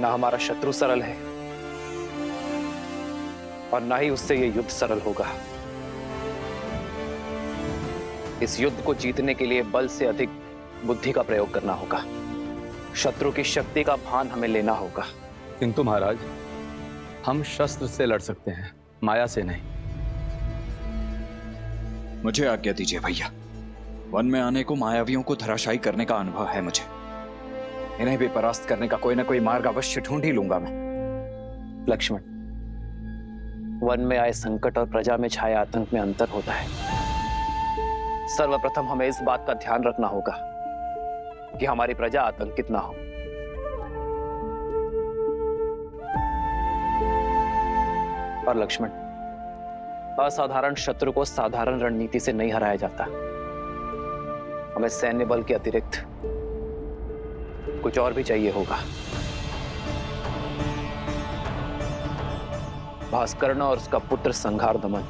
ना हमारा शत्रु सरल है और ना ही उससे ये युद्ध सरल होगा। इस युद्ध को जीतने के लिए बल से अधिक बुद्धि का प्रयोग करना होगा। शत्रु की शक्ति का भान हमें लेना होगा। किंतु महाराज, हम शस्त्र से लड़ सकते हैं, माया से नहीं। मुझे आज्ञा दीजिए भैया। वन में आने को मायावियों को धराशायी करने का अनुभव है मुझे। इन्हें भी परास्त करने का कोई ना कोई मार्ग अवश्य ढूंढ ही लूंगा मैं। लक्ष्मण, वन में आए संकट और प्रजा में छाए आतंक में अंतर होता है। सर्वप्रथम हमें इस बात का ध्यान रखना होगा कि हमारी प्रजा आतंकित ना हो। और लक्ष्मण, असाधारण शत्रु को साधारण रणनीति से नहीं हराया जाता। हमें सैन्य बल के अतिरिक्त कुछ और भी चाहिए होगा। भास्कर्ण और उसका पुत्र संघार दमन,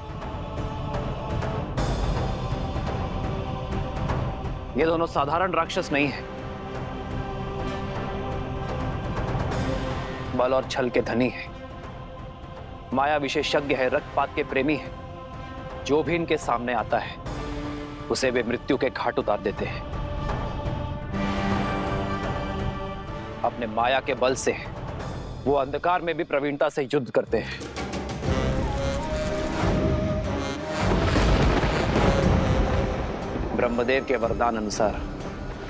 ये दोनों साधारण राक्षस नहीं है। बल और छल के धनी है, माया विशेषज्ञ है, रक्तपात के प्रेमी है। जो भी इनके सामने आता है उसे वे मृत्यु के घाट उतार देते हैं। अपने माया के बल से वो अंधकार में भी प्रवीणता से युद्ध करते हैं। ब्रह्मदेव के वरदान अनुसार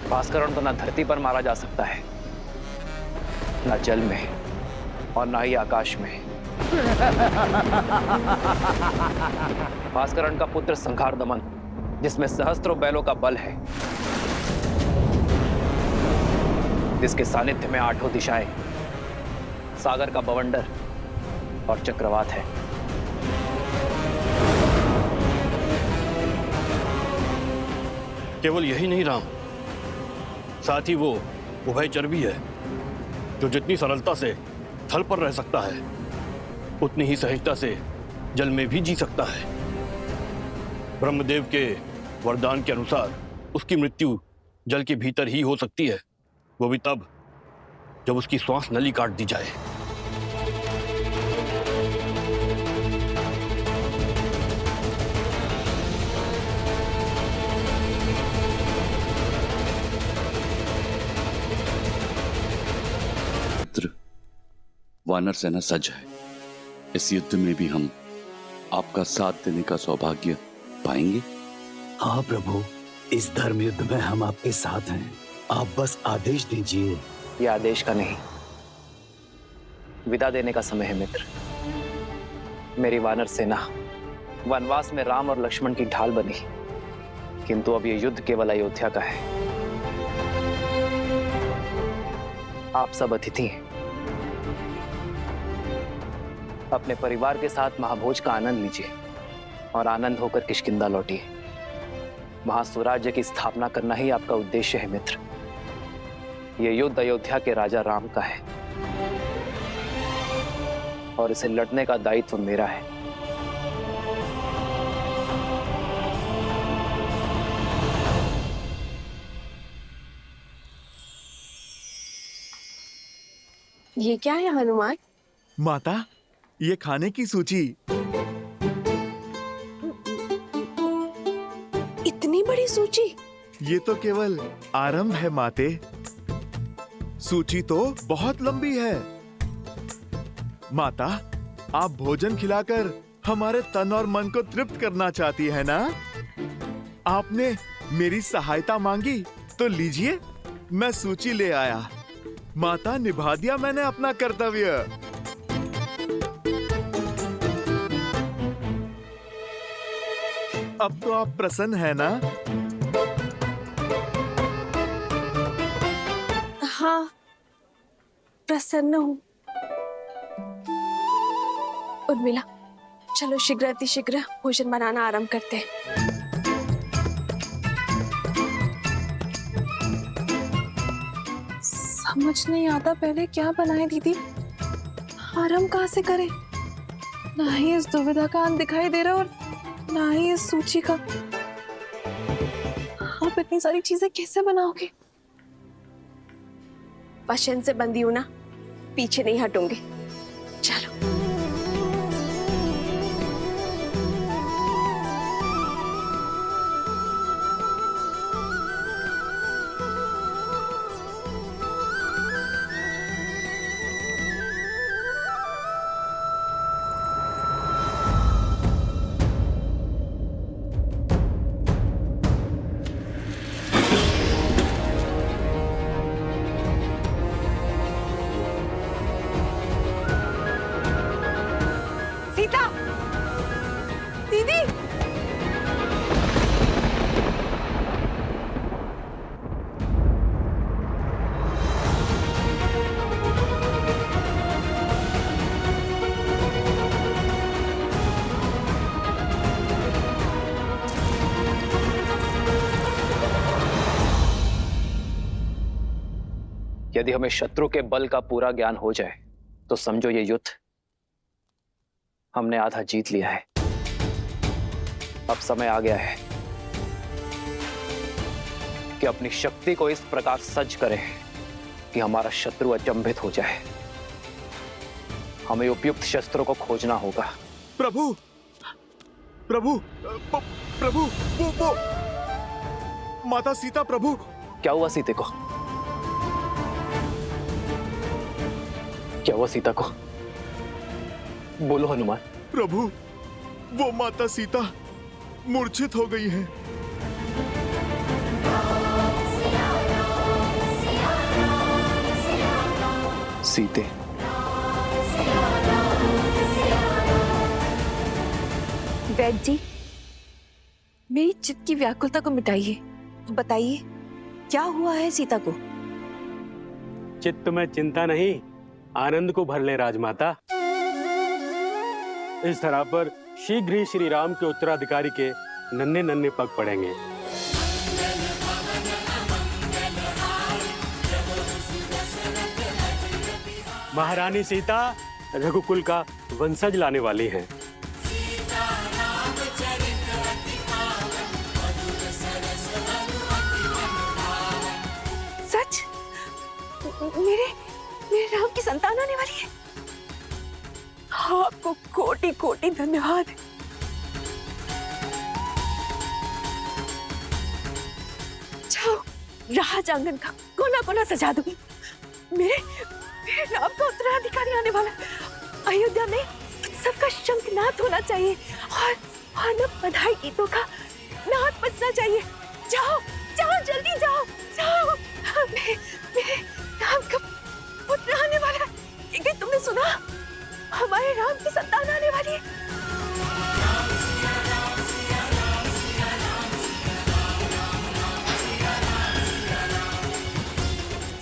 भास्करण को न धरती पर मारा जा सकता है, न जल में और न ही आकाश में। भास्करण का पुत्र संघार दमन, जिसमें सहस्त्रों बैलों का बल है, जिसके सानिध्य में आठों दिशाएं, सागर का बवंडर और चक्रवात है। केवल यही नहीं राम, साथ ही वो उभयचर भी है, जो जितनी सरलता से थल पर रह सकता है उतनी ही सहजता से जल में भी जी सकता है। ब्रह्मदेव के वरदान के अनुसार उसकी मृत्यु जल के भीतर ही हो सकती है, वो भी तब जब उसकी श्वास नली काट दी जाए। वानर सेना सज्ज है। इस युद्ध में भी हम आपका साथ देने का सौभाग्य पाएंगे। हाँ प्रभु, इस धर्म युद्ध में हम आपके साथ हैं। आप बस आदेश दीजिए। यह आदेश का नहीं, विदा देने का समय है मित्र। मेरी वानर सेना वनवास में राम और लक्ष्मण की ढाल बनी, किंतु अब यह युद्ध केवल अयोध्या का है। आप सब अतिथि हैं। अपने परिवार के साथ महाभोज का आनंद लीजिए और आनंद होकर किष्किंधा लौटिए। वहां स्वराज्य की स्थापना करना ही आपका उद्देश्य है मित्र। यह युद्ध अयोध्या के राजा राम का है और इसे लड़ने का दायित्व मेरा है। ये क्या है हनुमान? माता, ये खाने की सूची। इतनी बड़ी सूची? ये तो केवल आरंभ है माते। सूची तो बहुत लंबी है। माता, आप भोजन खिलाकर हमारे तन और मन को तृप्त करना चाहती है ना? आपने मेरी सहायता मांगी तो लीजिए, मैं सूची ले आया। माता, निभा दिया मैंने अपना कर्तव्य। अब तो आप प्रसन्न है ना? हाँ, प्रसन्न हूँ। उर्मिला, चलो शीघ्र अतिशीघ्र भोजन बनाना आरंभ करते हैं। समझ नहीं आता पहले क्या बनाए दीदी, आरंभ कहाँ से करें? ना ही इस दुविधा का अंत दिखाई दे रहा और ना ही इस सूची का। आप इतनी सारी चीजें कैसे बनाओगे? वचन से बंधी हूं ना, पीछे नहीं हटूंगी। चलो। सीता, दीदी, यदि हमें शत्रु के बल का पूरा ज्ञान हो जाए तो समझो ये युद्ध हमने आधा जीत लिया है। अब समय आ गया है कि अपनी शक्ति को इस प्रकार सज्ज करें कि हमारा शत्रु अचंभित हो जाए। हमें उपयुक्त शस्त्रों को खोजना होगा। प्रभु, प्रभु, प्रभु, वो माता सीता, प्रभु। क्या हुआ सीते को? क्या हुआ सीता को? बोलो हनुमान। प्रभु, वो माता सीता मूर्छित हो गई है। सीते, वैद्य जी, मेरी चित्त की व्याकुलता को मिटाइए। बताइए क्या हुआ है सीता को? चित्त में चिंता नहीं, आनंद को भर ले राजमाता। इस तरह पर शीघ्र ही श्री राम के उत्तराधिकारी के नन्हे नन्हे पग पड़ेंगे। महारानी सीता रघुकुल का वंशज लाने वाली हैं। सच? मेरे राम की संतान आने वाली है। आपको कोटि कोटि धन्यवाद। जाओ, राज आंगन का कोना कोना सजा दूंगी। मेरे राम का उत्तराधिकारी आने वाला। अयोध्या में उत्सव का शंखनाद होना चाहिए और न बधाई गीतों का नाद बजना चाहिए। जाओ जाओ, जल्दी जाओ जाओ। मेरे राम का पुत्र आने वाला है। क्या तुमने सुना? हमारे राम की संतान आने वाली है।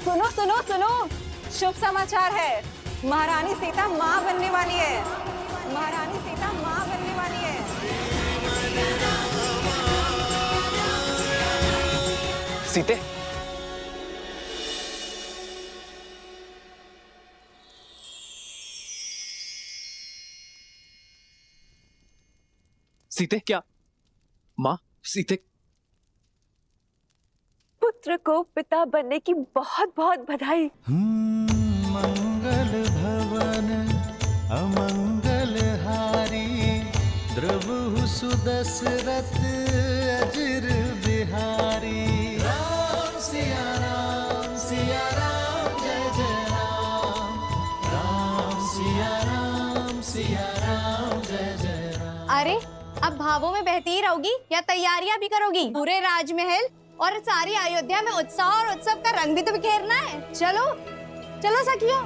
सुनो सुनो सुनो, शुभ समाचार है। महारानी सीता माँ बनने वाली है। महारानी सीता माँ बनने वाली है। सीते, सीते, क्या माँ? सीते, पुत्र को पिता बनने की बहुत बहुत बधाई। मंगल भवन अमंगल हारी, द्रवहु सुदशरथ अजिर बिहारी। राम सिया राम जय जय राम। राम सिया राम जय जय राम। अरे अब भावों में बहती ही रहोगी या तैयारियां भी करोगी? पूरे राजमहल और सारी अयोध्या में उत्साह और उत्सव का रंग भी तो बिखेरना है। चलो चलो सखियों।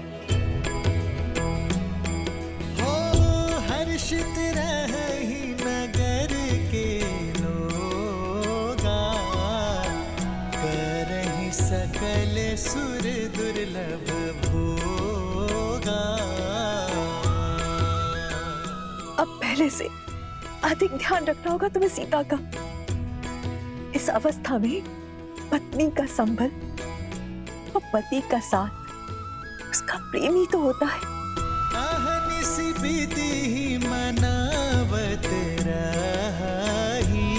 हर्षित रही नगर के लोगा, करहि सकल सुर दुर्लभ भोगा। अब पहले से अधिक ध्यान रखना होगा तुम्हें सीता का। इस अवस्था में पत्नी का संबल और पति का साथ उसका प्रेम ही तो होता है। अहनिसि विधि मनावत रही,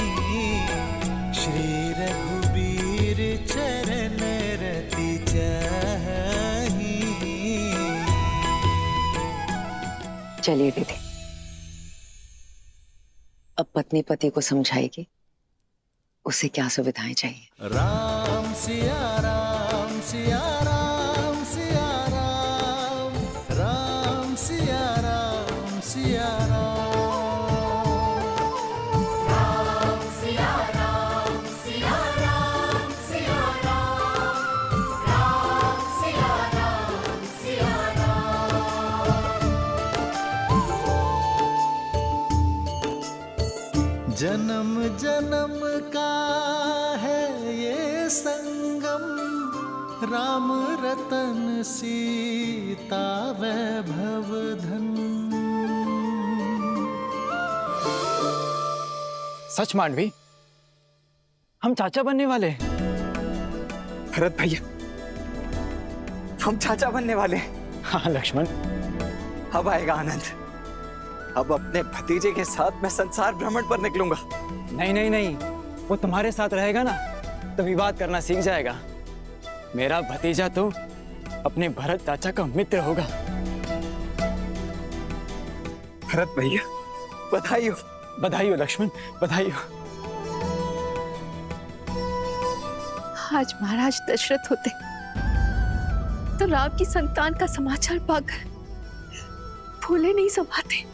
श्री रघुबीर चरण रति चाही। चलिए दीदी, अब पत्नी पति को समझाएगी उसे क्या सुविधाएं चाहिए। राम सिया राम सिया राम सिया राम, राम सिया राम सिया राम। जन्म जन्म का है ये संगम, राम रतन सीता वैभव धन। सच मांडवी, हम चाचा बनने वाले हैं। भरत भैया, हम चाचा बनने वाले हैं। हाँ लक्ष्मण, अब आएगा आनंद। अब अपने भतीजे के साथ मैं संसार भ्रमण पर निकलूंगा। नहीं नहीं नहीं, वो तुम्हारे साथ रहेगा ना तो विवाद करना सीख जाएगा। मेरा भतीजा तो अपने भरत चाचा का मित्र होगा। भरत भैया, बधाई हो। बधाई हो लक्ष्मण, बधाई हो। आज महाराज दशरथ होते तो राम की संतान का समाचार पाकर फूले नहीं समाते।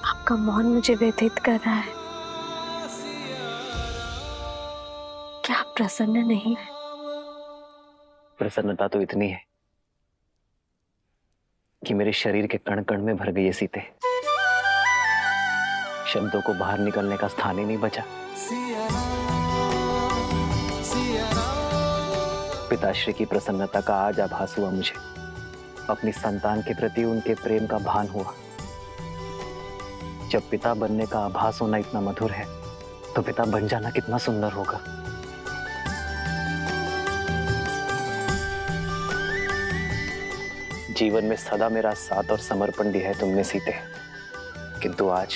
आपका मौन मुझे व्यथित कर रहा है। क्या आप प्रसन्न नहीं है? प्रसन्नता तो इतनी है कि मेरे शरीर के कण कण में भर गई है सीते। शब्दों को बाहर निकलने का स्थान ही नहीं बचा। पिताश्री की प्रसन्नता का आज आभास हुआ मुझे। अपनी संतान के प्रति उनके प्रेम का भान हुआ। जब पिता बनने का आभास होना इतना मधुर है तो पिता बन जाना कितना सुंदर होगा। जीवन में सदा मेरा साथ और समर्पण दिया है तुमने सीते, किंतु आज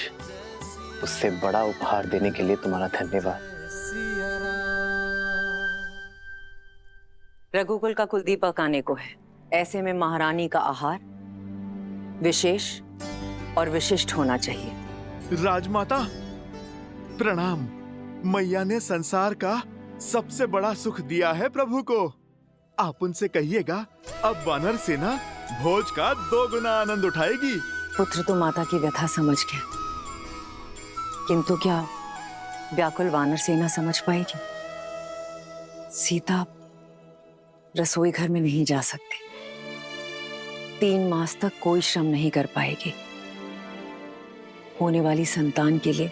उससे बड़ा उपहार देने के लिए तुम्हारा धन्यवाद। रघुकुल का कुलदीपक आने को है, ऐसे में महारानी का आहार विशेष और विशिष्ट होना चाहिए। राजमाता प्रणाम। मैया ने संसार का सबसे बड़ा सुख दिया है प्रभु को। आप उनसे कहिएगा अब वानर सेना भोज का 2 गुना आनंद उठाएगी। पुत्र तो माता की व्यथा समझ गया, किंतु क्या व्याकुल वानर सेना समझ पाएगी? सीता रसोई घर में नहीं जा सकती। 3 मास तक कोई श्रम नहीं कर पाएगी। होने वाली संतान के लिए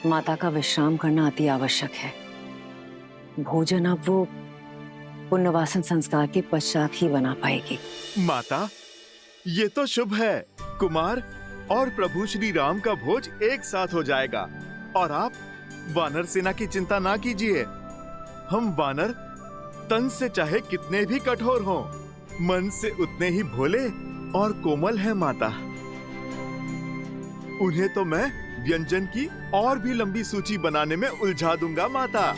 माता का विश्राम करना अति आवश्यक है। भोजन अब वो पुण्यवासन संस्कार के पश्चात ही बना पाएगी। माता, ये तो शुभ है। कुमार और प्रभु श्री राम का भोज एक साथ हो जाएगा और आप वानर सेना की चिंता ना कीजिए। हम वानर तन से चाहे कितने भी कठोर हों, मन से उतने ही भोले और कोमल हैं माता। उन्हें तो मैं व्यंजन की और भी लंबी सूची बनाने में उलझा दूंगा माता।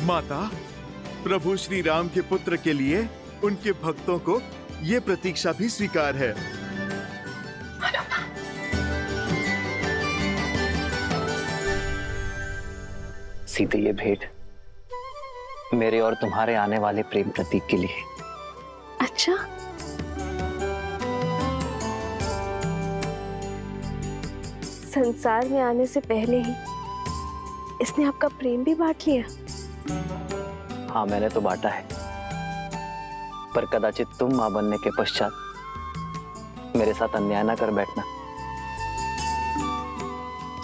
माता, प्रभु श्री राम के पुत्र के लिए उनके भक्तों को ये प्रतीक्षा भी स्वीकार है। सीते, ये भेंट मेरे और तुम्हारे आने वाले प्रेम प्रतीक के लिए। अच्छा, संसार में आने से पहले ही इसने आपका प्रेम भी बांट लिया। हाँ, मैंने तो बांटा है, पर कदाचित तुम मां बनने के पश्चात मेरे साथ अन्याय ना कर बैठना।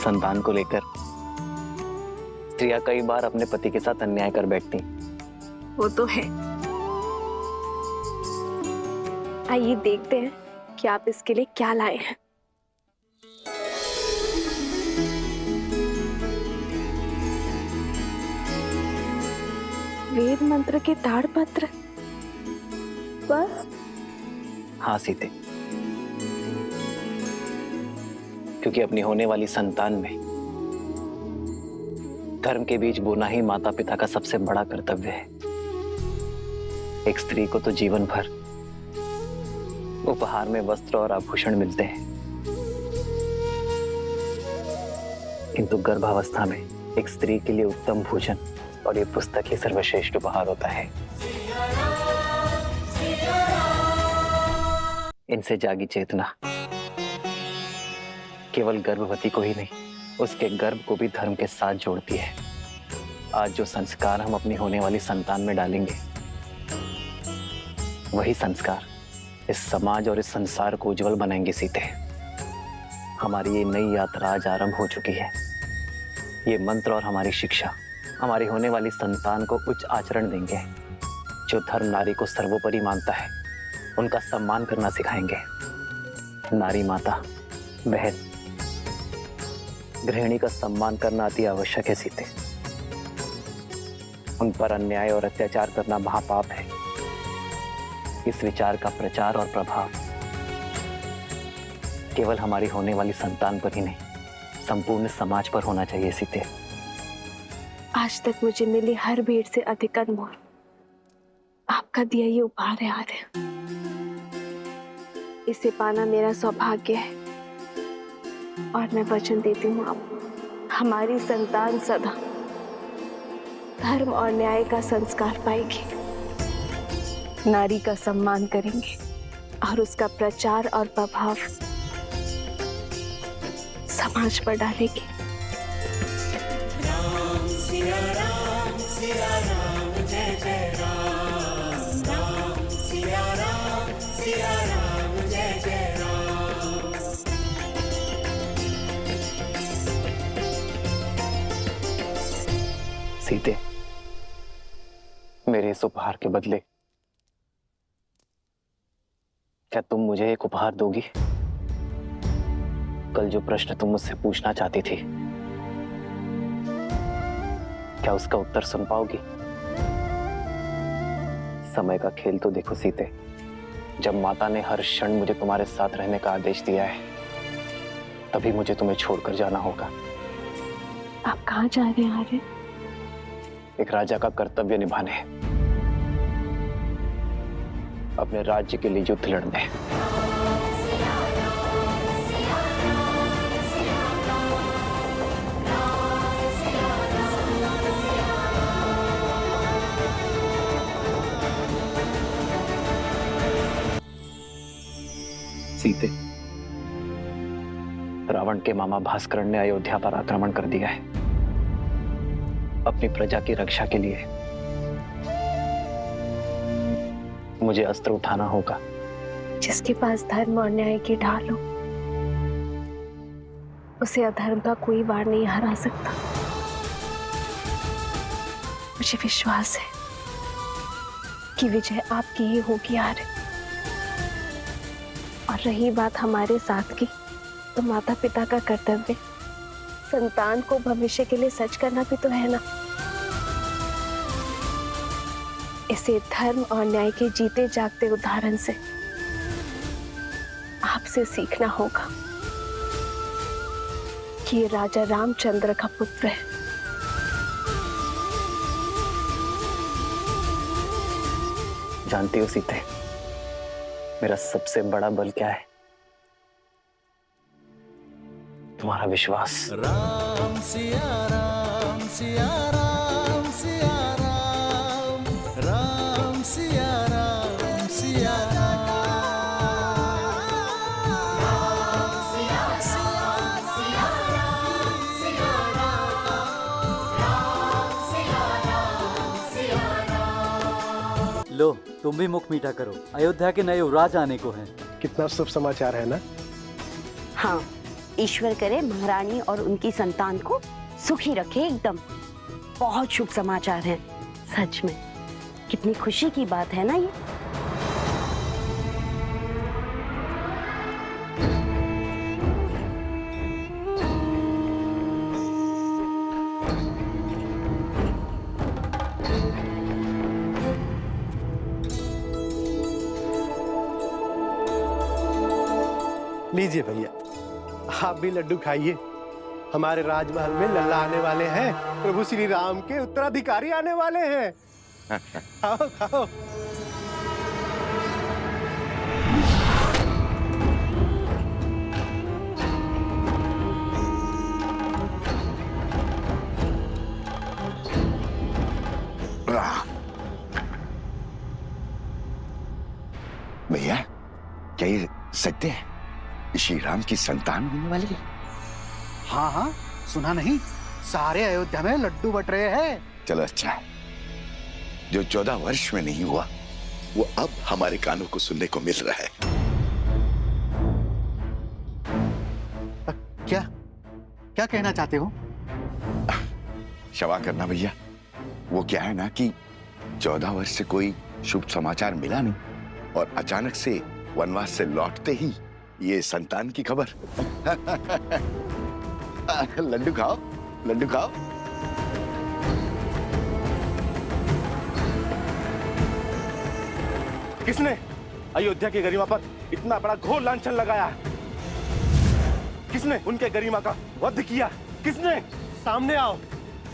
संतान को लेकर स्त्रियां कई बार अपने पति के साथ अन्याय कर बैठती। वो तो है। आइए देखते हैं कि आप इसके लिए क्या लाए हैं। वेद मंत्र के ताड़पत्र, बस? हाँ सीते, क्योंकि अपनी होने वाली संतान में धर्म के बीज बोना ही माता पिता का सबसे बड़ा कर्तव्य है। एक स्त्री को तो जीवन भर उपहार में वस्त्र और आभूषण मिलते हैं, किंतु गर्भावस्था में एक स्त्री के लिए उत्तम भोजन और ये पुस्तक ही सर्वश्रेष्ठ उपहार होता है। इनसे जागी चेतना केवल गर्भवती को ही नहीं, उसके गर्भ को भी धर्म के साथ जोड़ती है। आज जो संस्कार हम अपनी होने वाली संतान में डालेंगे, वही संस्कार इस समाज और इस संसार को उज्जवल बनाएंगे सीते। हमारी ये नई यात्रा आज आरंभ हो चुकी है। ये मंत्र और हमारी शिक्षा हमारी होने वाली संतान को उच्च आचरण देंगे। जो धर्म नारी को सर्वोपरि मानता है, उनका सम्मान करना सिखाएंगे। नारी माता, बहन, गृहिणी का सम्मान करना अति आवश्यक है सीते। उन पर अन्याय और अत्याचार करना महापाप है। इस विचार का प्रचार और प्रभाव केवल हमारी होने वाली संतान पर ही नहीं, संपूर्ण समाज पर होना चाहिए सीते। आज तक मुझे मिली हर भेंट से अधिक अनमोल आपका दिया ये उपहार है आर्य। इसे पाना मेरा सौभाग्य है और मैं वचन देती हूँ आप हमारी संतान सदा धर्म और न्याय का संस्कार पाएगी, नारी का सम्मान करेंगे और उसका प्रचार और प्रभाव समाज पर डालेगी। राम सिया राम जय जय राम, राम सिया राम जय जय राम। सीते, मेरे इस उपहार के बदले क्या तुम मुझे एक उपहार दोगी? कल जो प्रश्न तुम मुझसे पूछना चाहती थी, क्या उसका उत्तर सुन पाओगी? समय का खेल तो देखो सीते, जब माता ने हर क्षण मुझे तुम्हारे साथ रहने का आदेश दिया है, तभी मुझे तुम्हें छोड़कर जाना होगा। आप कहाँ जा रहे हैं आर्य? एक राजा का कर्तव्य निभाने हैं, अपने राज्य के लिए युद्ध लड़ने। सीते, रावण के मामा भास्करण ने अयोध्या पर आक्रमण कर दिया है। अपनी प्रजा की रक्षा के लिए मुझे अस्त्र उठाना होगा। जिसके पास धर्म और न्याय की ढाल हो, उसे अधर्म का कोई वार नहीं हरा सकता। मुझे विश्वास है कि विजय आपकी ही होगी आर्य। और रही बात हमारे साथ की, तो माता पिता का कर्तव्य संतान को भविष्य के लिए सच करना भी तो है ना। इसे धर्म और न्याय के जीते जागते उदाहरण से आपसे सीखना होगा कि ये राजा रामचंद्र का पुत्र है। जानती हो सीते, मेरा सबसे बड़ा बल क्या है? तुम्हारा विश्वास। राम सिया राम सिया राम सिया राम, राम सिया राम सिया राम, राम सिया राम सिया राम सिया राम, राम सिया राम सिया राम। लो, तुम भी मुख मीठा करो। अयोध्या के नए युवराज आने को हैं। कितना शुभ समाचार है ना? हाँ, ईश्वर करे महारानी और उनकी संतान को सुखी रखे एकदम। बहुत शुभ समाचार है सच में। कितनी खुशी की बात है ना ये। लीजिए भैया, आप भी लड्डू खाइए। हमारे राजमहल में लल्ला आने वाले हैं, प्रभु श्री राम के उत्तराधिकारी आने वाले हैं। खाओ खाओ। भैया, क्या ये सत्य है? श्री राम की संतान होने वाली है? हाँ हाँ, सुना नहीं? सारे अयोध्या में लड्डू बट रहे हैं। चलो अच्छा है। जो 14 वर्ष में नहीं हुआ वो अब हमारे कानों को सुनने को मिल रहा है। क्या क्या कहना चाहते हो? क्षमा करना भैया, वो क्या है ना कि 14 वर्ष से कोई शुभ समाचार मिला नहीं और अचानक से वनवास से लौटते ही ये संतान की खबर। लड्डू खाओ, लड्डू खाओ। किसने अयोध्या की गरिमा पर इतना बड़ा घोर लांछन लगाया? किसने उनके गरिमा का वध किया? किसने? सामने आओ,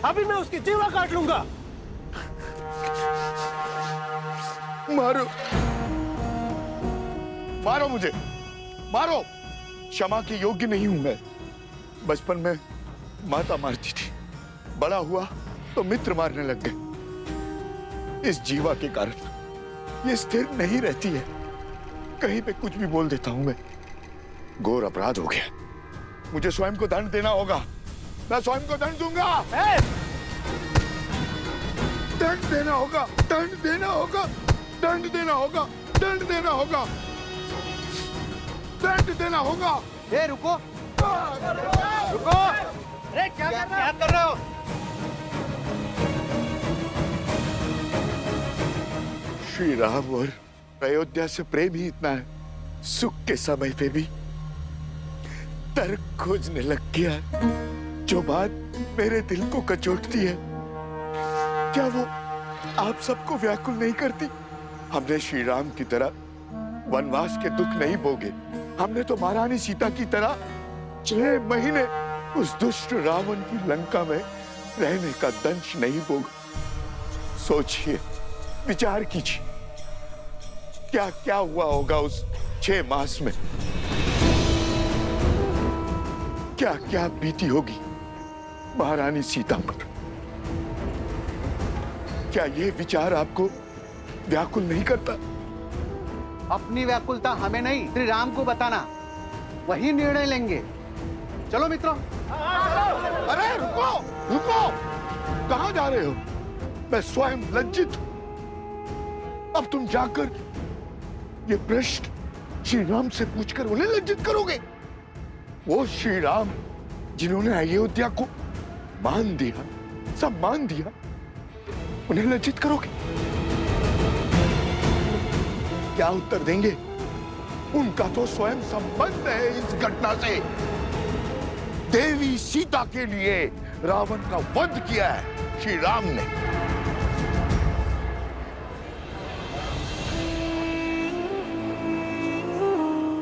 अभी मैं उसकी जीवा काट लूंगा। मारो, मारो मुझे, मारो। क्षमा के योग्य नहीं हूं मैं। बचपन में माता मारती थी, बड़ा हुआ तो मित्र मारने लग गए। इस जीवा के कारण ये स्थिर नहीं रहती है, कहीं पे कुछ भी बोल देता हूं मैं। घोर अपराध हो गया, मुझे स्वयं को दंड देना होगा। मैं स्वयं को दंड दूंगा। दंड देना होगा, दंड देना होगा, दंड देना होगा, दंड देना होगा, दंड देना होगा। ए रुको, रुको। अरे क्या कर रहे हो? श्री राम और अयोध्या से प्रेम ही इतना है, सुख के समय पे भी तर्क खोजने लग गया। जो बात मेरे दिल को कचोटती है, क्या वो आप सबको व्याकुल नहीं करती? हमने श्री राम की तरह वनवास के दुख नहीं भोगे। हमने तो महारानी सीता की तरह 6 महीने उस दुष्ट रावण की लंका में रहने का दंश नहीं भोगा। सोचिए, विचार कीजिए, क्या क्या हुआ होगा उस 6 मास में। क्या क्या बीती होगी महारानी सीता पर। क्या ये विचार आपको व्याकुल नहीं करता? अपनी व्याकुलता हमें नहीं, श्री राम को बताना, वही निर्णय लेंगे। चलो मित्रों। अरे रुको, रुको, कहां जा रहे हो? मैं स्वयं लज्जित हूं। अब तुम जाकर ये प्रश्न श्री राम से पूछकर उन्हें लज्जित करोगे? वो श्री राम जिन्होंने अयोध्या को मान दिया, सब मान दिया, उन्हें लज्जित करोगे? क्या उत्तर देंगे? उनका तो स्वयं संबंध है इस घटना से। देवी सीता के लिए रावण का वध किया है श्री राम ने।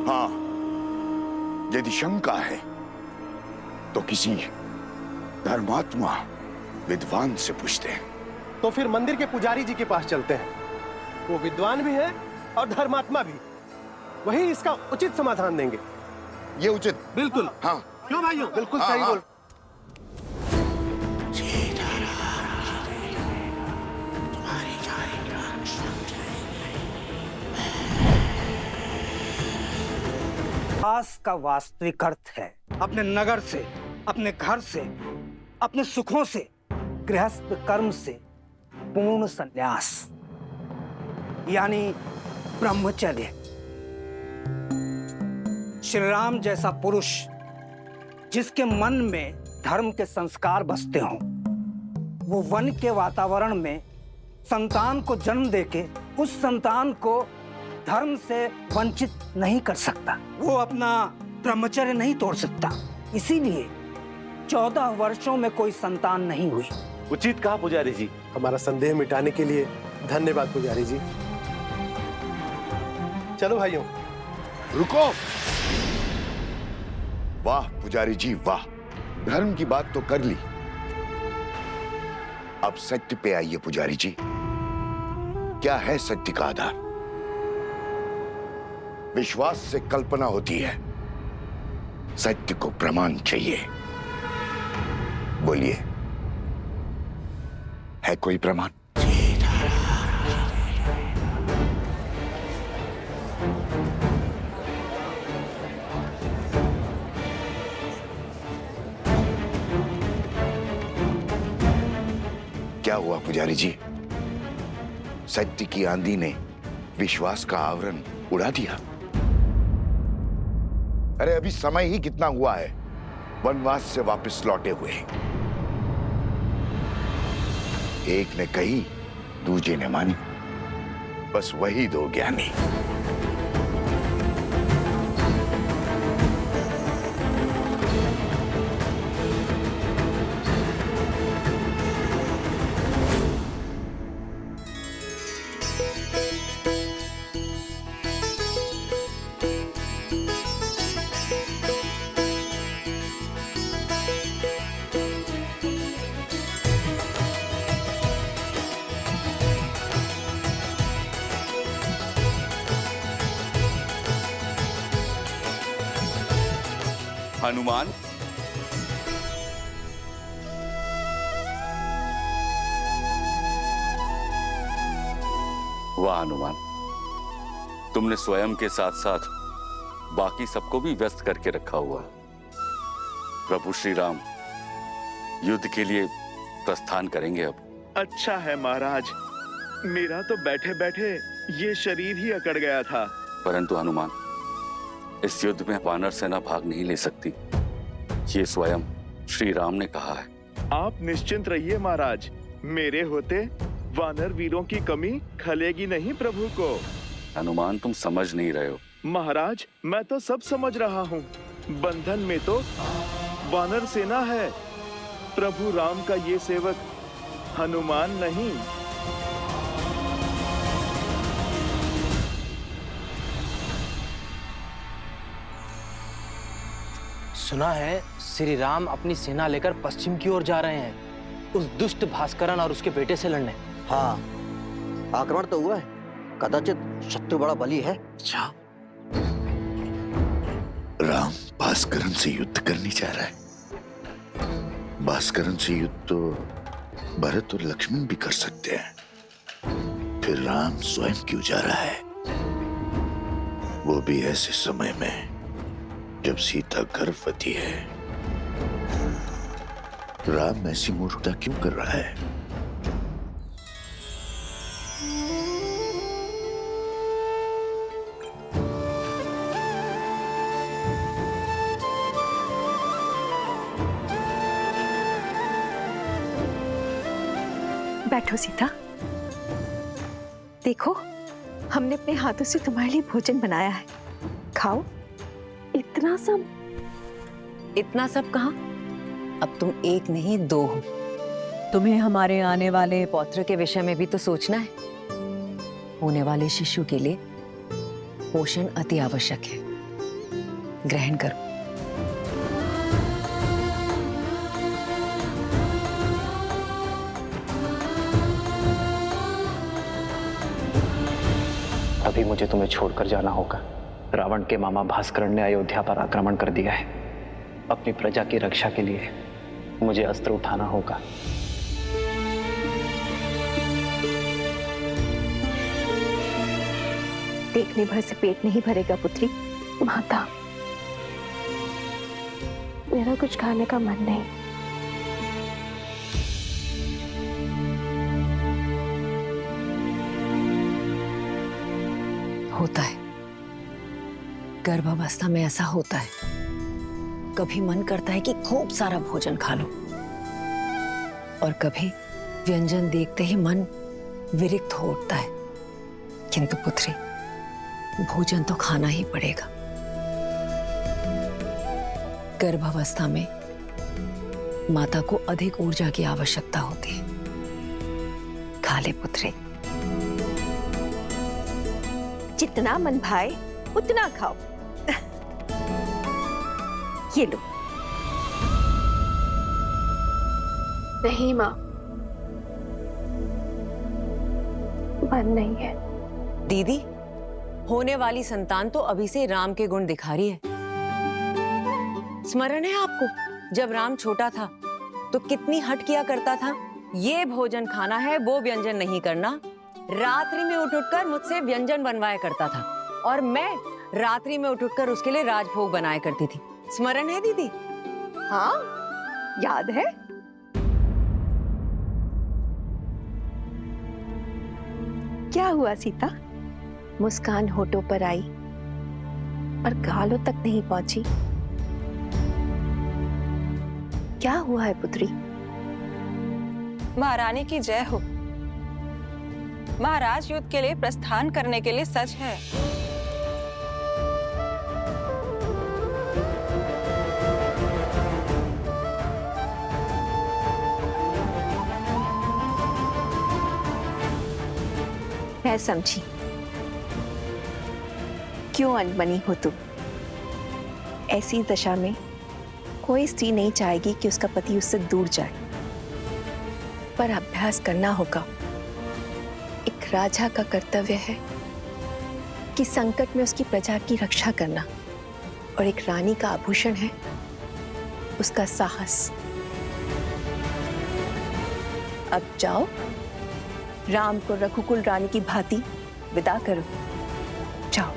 हाँ, यदि शंका है तो किसी धर्मात्मा विद्वान से पूछते हैं। तो फिर मंदिर के पुजारी जी के पास चलते हैं, वो विद्वान भी है और धर्मात्मा भी, वही इसका उचित समाधान देंगे। ये उचित? बिल्कुल। हाँ, क्यों भाइयों? बिल्कुल हाँ, सही हाँ। बोल। विकास का वास्तविक अर्थ है अपने नगर से, अपने घर से, अपने सुखों से, गृहस्थ कर्म से पूर्ण संन्यास, यानी ब्रह्मचर्य। श्री राम जैसा पुरुष जिसके मन में धर्म के संस्कार बसते हों, वो वन के वातावरण में संतान को जन्म देके उस संतान को धर्म से वंचित नहीं कर सकता। वो अपना ब्रह्मचर्य नहीं तोड़ सकता। इसीलिए 14 वर्षों में कोई संतान नहीं हुई। उचित कहा पुजारी जी। हमारा संदेह मिटाने के लिए धन्यवाद पुजारी जी। चलो भाइयों। रुको, वाह पुजारी जी वाह, धर्म की बात तो कर ली, अब सत्य पे आइए पुजारी जी। क्या है सत्य का आधार? विश्वास से कल्पना होती है, सत्य को प्रमाण चाहिए। बोलिए, है कोई प्रमाण? क्या हुआ पुजारी जी? सत्य की आंधी ने विश्वास का आवरण उड़ा दिया। अरे अभी समय ही कितना हुआ है वनवास से वापस लौटे हुए। एक ने कही, दूजे ने मानी, बस वही दो ज्ञानी। हनुमान, वाह हनुमान, तुमने स्वयं के साथ साथ बाकी सबको भी व्यस्त करके रखा हुआ। प्रभु श्री राम युद्ध के लिए प्रस्थान करेंगे अब। अच्छा है महाराज, मेरा तो बैठे बैठे ये शरीर ही अकड़ गया था। परंतु हनुमान, इस युद्ध में वानर सेना भाग नहीं ले सकती, ये स्वयं श्री राम ने कहा है। आप निश्चिंत रहिए महाराज, मेरे होते वानर वीरों की कमी खलेगी नहीं प्रभु को। हनुमान, तुम समझ नहीं रहे हो। महाराज, मैं तो सब समझ रहा हूँ। बंधन में तो वानर सेना है, प्रभु राम का ये सेवक हनुमान नहीं। सुना है श्री राम अपनी सेना लेकर पश्चिम की ओर जा रहे हैं, उस दुष्ट भास्करन और उसके बेटे से लड़ने। हाँ, आक्रमण तो हुआ है, कदाचित शत्रु बड़ा बली है। अच्छा, राम भास्करन से युद्ध करने जा रहा है। भास्करन से युद्ध तो भरत और लक्ष्मण भी कर सकते हैं, फिर राम स्वयं क्यों जा रहा है? वो भी ऐसे समय में जब सीता गर्भवती है। राम ऐसी मूर्खता क्यों कर रहा है? बैठो सीता, देखो हमने अपने हाथों से तुम्हारे लिए भोजन बनाया है, खाओ। इतना सब? इतना सब कहाँ? अब तुम एक नहीं दो हो। तुम्हें हमारे आने वाले पौत्र के विषय में भी तो सोचना है। होने वाले शिशु के लिए पोषण अति आवश्यक है। ग्रहण करो। अभी मुझे तुम्हें छोड़कर जाना होगा। रावण के मामा भास्करन ने अयोध्या पर आक्रमण कर दिया है। अपनी प्रजा की रक्षा के लिए मुझे अस्त्र उठाना होगा। देखने भर से पेट नहीं भरेगा पुत्री। माता, मेरा कुछ खाने का मन नहीं। होता है, गर्भावस्था में ऐसा होता है। कभी मन करता है कि खूब सारा भोजन खा लो, और कभी व्यंजन देखते ही मन विरक्त हो उठता है। किंतु पुत्री, भोजन तो खाना ही पड़ेगा। गर्भावस्था में माता को अधिक ऊर्जा की आवश्यकता होती है। खा ले पुत्री। जितना मन भाए उतना खाओ। ये लो। नहीं माँ, मन नहीं है। दीदी, होने वाली संतान तो अभी से राम के गुण दिखा रही है। स्मरण है आपको, जब राम छोटा था तो कितनी हट किया करता था, ये भोजन खाना है, वो व्यंजन नहीं करना। रात्रि में उठ उठकर मुझसे व्यंजन बनवाया करता था और मैं रात्रि में उठ उठकर उसके लिए राजभोग बनाया करती थी। स्मरण है दीदी? हाँ, याद है। क्या हुआ सीता? मुस्कान होठों पर आई पर गालों तक नहीं पहुंची। क्या हुआ है पुत्री? महारानी की जय हो। महाराज युद्ध के लिए प्रस्थान करने के लिए सच है। मैं समझी क्यों अनबनी हो तुम। ऐसी दशा में कोई स्त्री नहीं चाहेगी कि उसका पति उससे दूर जाए, पर अभ्यास करना होगा। एक राजा का कर्तव्य है कि संकट में उसकी प्रजा की रक्षा करना, और एक रानी का आभूषण है उसका साहस। अब जाओ, राम को रघुकुल रानी की भांति विदा करो। जाओ।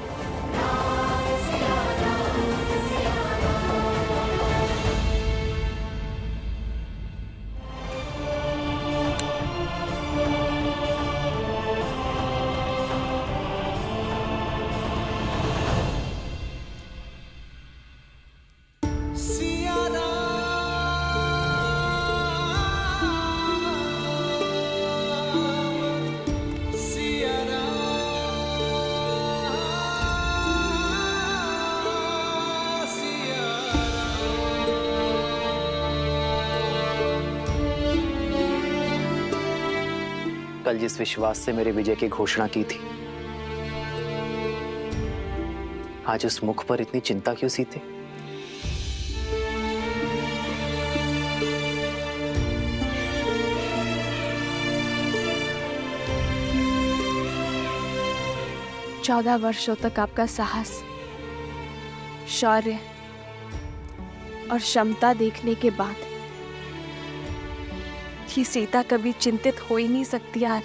कल जिस विश्वास से मेरे विजय की घोषणा की थी, आज उस मुख पर इतनी चिंता क्यों सीते? चौदह वर्षों तक आपका साहस, शौर्य और क्षमता देखने के बाद कि सीता कभी चिंतित हो ही नहीं सकती यार,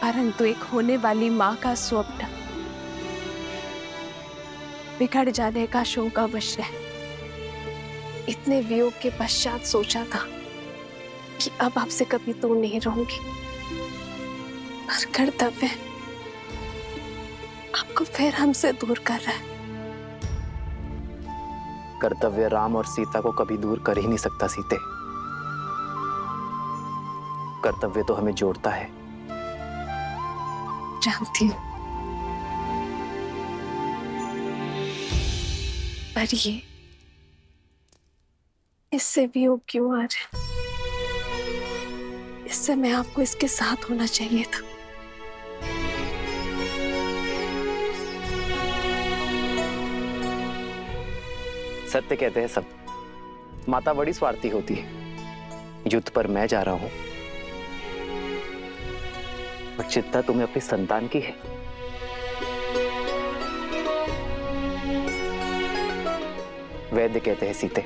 परंतु एक होने वाली माँ का स्वप्न बिगड़ जाने का शोक अवश्य है। इतने वियोग के पश्चात सोचा था कि अब आपसे कभी दूर नहीं रहूंगी, पर कर्तव्य आपको फिर हमसे दूर कर रहा है। कर्तव्य राम और सीता को कभी दूर कर ही नहीं सकता सीते। कर्तव्य तो हमें जोड़ता है। जानती हूँ, पर ये इससे वियोग क्यों आ रहा है? इस समय आपको इसके साथ होना चाहिए था। सत्य कहते हैं सब, माता बड़ी स्वार्थी होती है। युद्ध पर मैं जा रहा हूं, और चिंता तुम्हें अपनी संतान की है। वैद्य कहते हैं सीते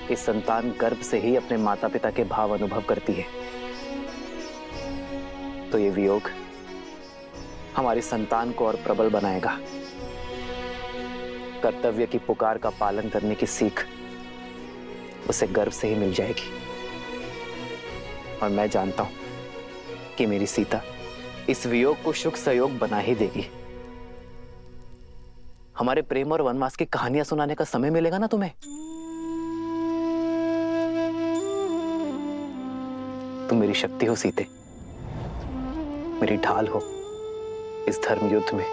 कि संतान गर्भ से ही अपने माता पिता के भाव अनुभव करती है। तो ये वियोग हमारी संतान को और प्रबल बनाएगा। कर्तव्य की पुकार का पालन करने की सीख उसे गर्भ से ही मिल जाएगी। और मैं जानता हूं कि मेरी सीता इस वियोग को सुख सहयोग बना ही देगी। हमारे प्रेम और वनवास की कहानियां सुनाने का समय मिलेगा ना तुम्हें? तुम मेरी शक्ति हो सीते, मेरी ढाल हो इस धर्म युद्ध में।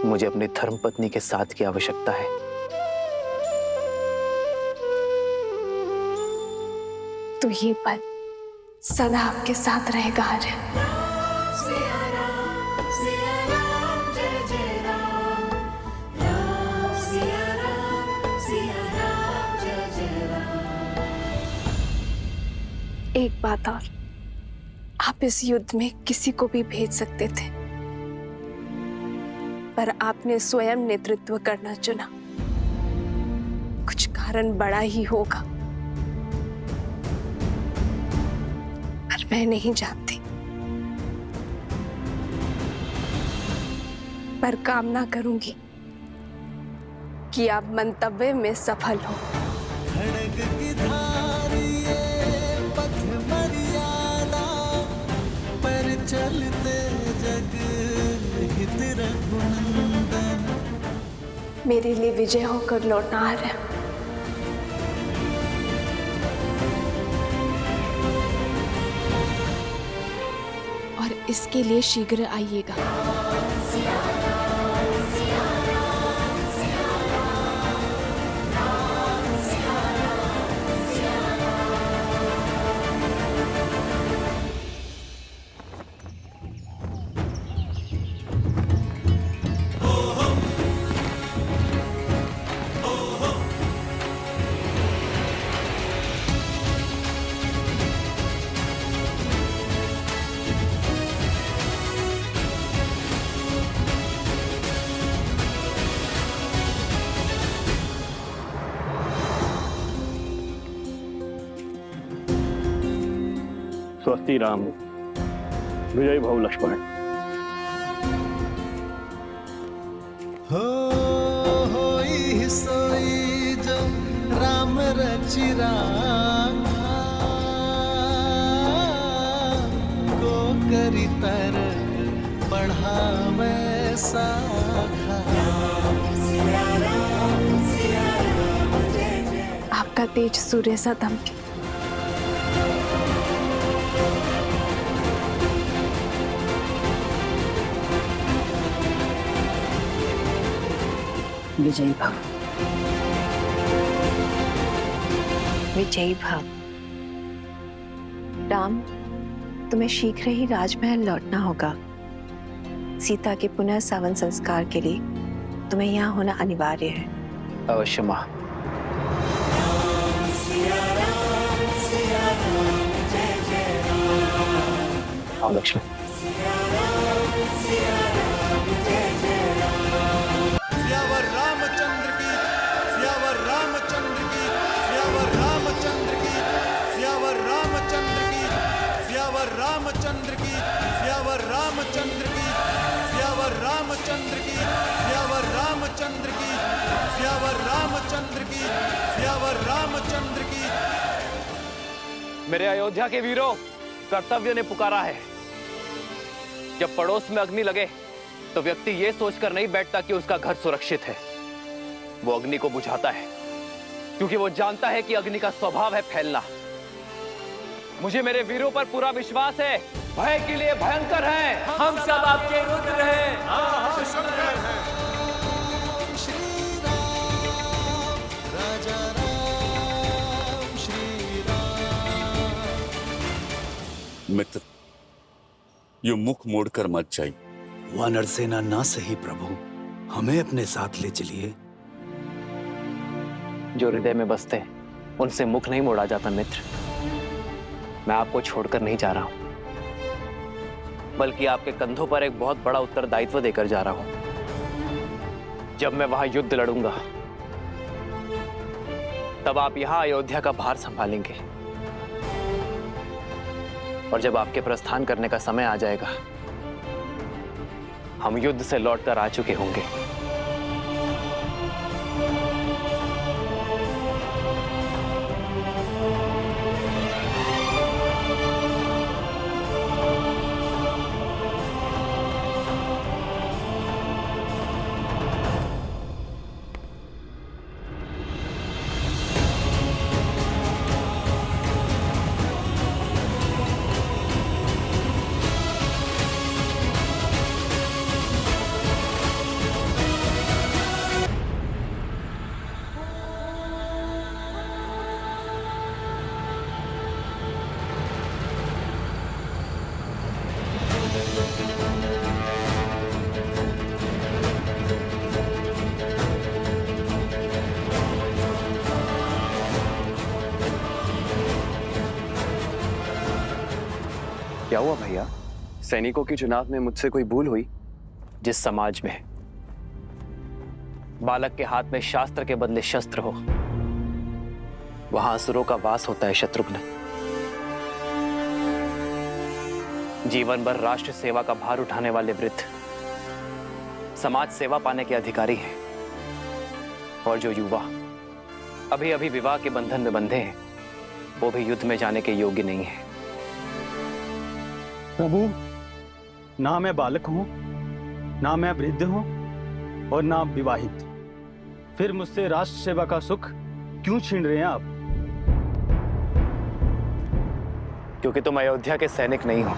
मुझे अपनी धर्म पत्नी के साथ की आवश्यकता है। तो ये पल सदा आपके साथ रहेगा आर्य। सिया राम, जय जय एक बात और, आप इस युद्ध में किसी को भी भेज सकते थे, पर आपने स्वयं नेतृत्व करना चुना। कुछ कारण बड़ा ही होगा, पर मैं नहीं जानती। पर कामना करूंगी कि आप मंतव्य में सफल हो। खड़ग की धार ये पथ मर्यादा पर चलते जग हित रघुनंदन। मेरे लिए विजय होकर लौटना आ रहा है। और इसके लिए शीघ्र आइएगा। स्वस्ति राम, विजय भव लक्ष्मण। होई सोई जो राम रचि राखा, को करी तर बढ़ावे साखा। आपका तेज सूर्य सा दमके। विजयी भव। विजयी भव। राम, तुम्हें शीघ्र ही राजमहल लौटना होगा। सीता के पुनः सावन संस्कार के लिए तुम्हें यहाँ होना अनिवार्य है। अवश्य माँ। आओ लक्ष्मण। सियावर रामचंद्र की, सियावर रामचंद्र की, सियावर रामचंद्र की, सियावर रामचंद्र की, सियावर रामचंद्र की, सियावर रामचंद्र की, सियावर रामचंद्र की, सियावर रामचंद्र की, सियावर रामचंद्र की, सियावर रामचंद्र की। मेरे अयोध्या के वीरों, कर्तव्य ने पुकारा है। जब पड़ोस में अग्नि लगे तो व्यक्ति ये सोचकर नहीं बैठता कि उसका घर सुरक्षित है। वो अग्नि को बुझाता है, क्योंकि वो जानता है कि अग्नि का स्वभाव है फैलना। मुझे मेरे वीरों पर पूरा विश्वास है। भय के लिए भयंकर हैं। हम सब आपके रुद्र हैं। राजा राम श्री राम। मित्र, यो मुख मोड़कर मत जाइए। वानर सेना ना सही प्रभु, हमें अपने साथ ले चलिए। जो हृदय में बसते हैं उनसे मुख नहीं मोड़ा जाता मित्र। मैं आपको छोड़कर नहीं जा रहा हूं, बल्कि आपके कंधों पर एक बहुत बड़ा उत्तरदायित्व देकर जा रहा हूं। जब मैं वहां युद्ध लड़ूंगा तब आप यहां अयोध्या का भार संभालेंगे, और जब आपके प्रस्थान करने का समय आ जाएगा हम युद्ध से लौटकर आ चुके होंगे। क्या हुआ भैया? सैनिकों के चुनाव में मुझसे कोई भूल हुई? जिस समाज में बालक के हाथ में शास्त्र के बदले शस्त्र हो, वहां असुरों का वास होता है शत्रुघ्न। जीवन भर राष्ट्र सेवा का भार उठाने वाले वृद्ध समाज सेवा पाने के अधिकारी हैं, और जो युवा अभी अभी विवाह के बंधन में बंधे हैं, वो भी युद्ध में जाने के योग्य नहीं है। प्रभु, ना मैं बालक हूं, ना मैं वृद्ध हूं, और ना विवाहित। फिर मुझसे राष्ट्र सेवा का सुख क्यों छीन रहे हैं आप? क्योंकि तुम अयोध्या के सैनिक नहीं हो,